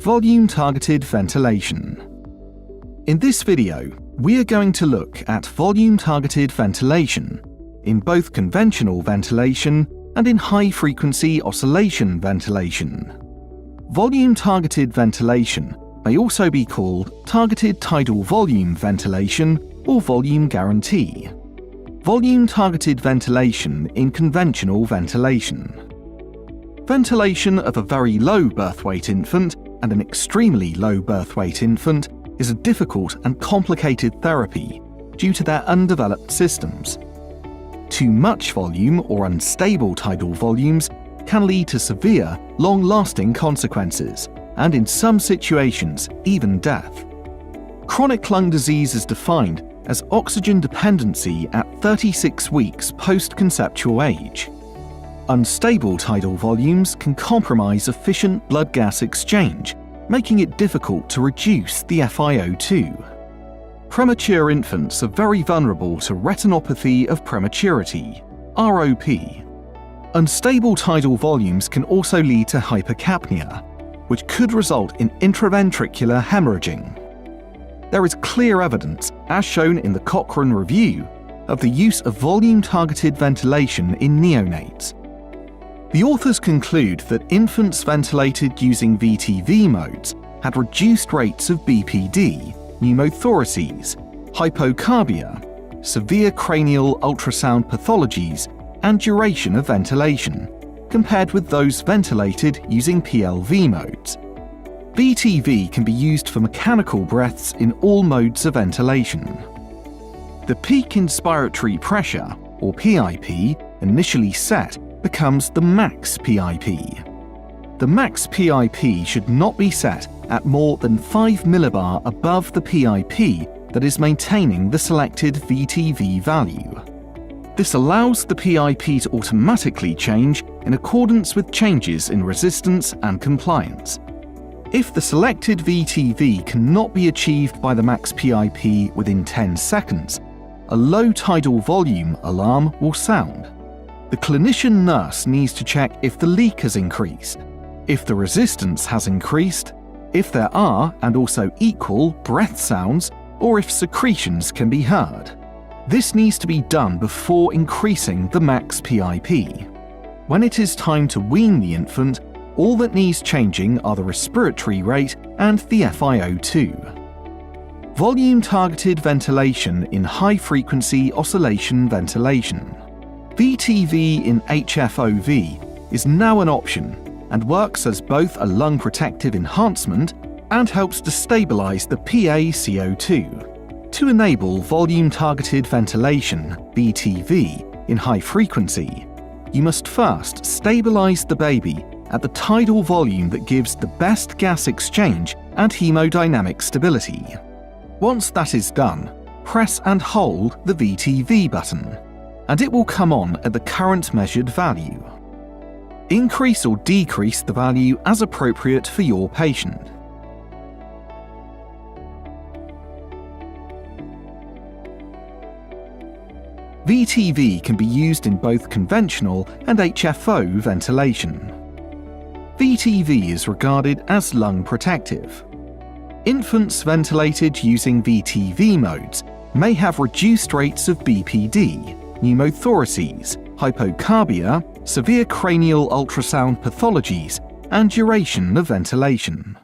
volume-targeted ventilation. In this video, we are going to look at volume-targeted ventilation in both conventional ventilation and in high-frequency oscillation ventilation. Volume-targeted ventilation may also be called targeted tidal volume ventilation or volume guarantee. Volume-targeted ventilation in conventional ventilation. Ventilation of a very low birth weight infant and an extremely low birth weight infant is a difficult and complicated therapy due to their undeveloped systems. Too much volume or unstable tidal volumes can lead to severe, long-lasting consequences, and in some situations, even death. Chronic lung disease is defined as oxygen dependency at 36 weeks post-conceptual age. Unstable tidal volumes can compromise efficient blood gas exchange, making it difficult to reduce the FiO2. Premature infants are very vulnerable to retinopathy of prematurity, ROP. Unstable tidal volumes can also lead to hypercapnia, which could result in intraventricular hemorrhaging. There is clear evidence, as shown in the Cochrane Review, of the use of volume-targeted ventilation in neonates. The authors conclude that infants ventilated using VTV modes had reduced rates of BPD, pneumothoraces, hypocarbia, severe cranial ultrasound pathologies, and duration of ventilation, compared with those ventilated using PLV modes. VTV can be used for mechanical breaths in all modes of ventilation. The peak inspiratory pressure, or PIP, initially set becomes the max PIP. The max PIP should not be set at more than 5 millibar above the PIP that is maintaining the selected VTV value. This allows the PIP to automatically change in accordance with changes in resistance and compliance. If the selected VTV cannot be achieved by the max PIP within 10 seconds, a low tidal volume alarm will sound. The clinician nurse needs to check if the leak has increased, if the resistance has increased, if there are and also equal breath sounds, or if secretions can be heard. This needs to be done before increasing the max PIP. When it is time to wean the infant, all that needs changing are the respiratory rate and the FiO2. Volume-targeted ventilation in high-frequency oscillation ventilation. VTV in HFOV is now an option and works as both a lung protective enhancement and helps to stabilize the PaCO2. To enable volume-targeted ventilation, VTV, in high frequency, you must first stabilize the baby at the tidal volume that gives the best gas exchange and hemodynamic stability. Once that is done, press and hold the VTV button, and it will come on at the current measured value. Increase or decrease the value as appropriate for your patient. VTV can be used in both conventional and HFO ventilation. VTV is regarded as lung protective. Infants ventilated using VTV modes may have reduced rates of BPD, pneumothoraces, hypocarbia, severe cranial ultrasound pathologies, and duration of ventilation.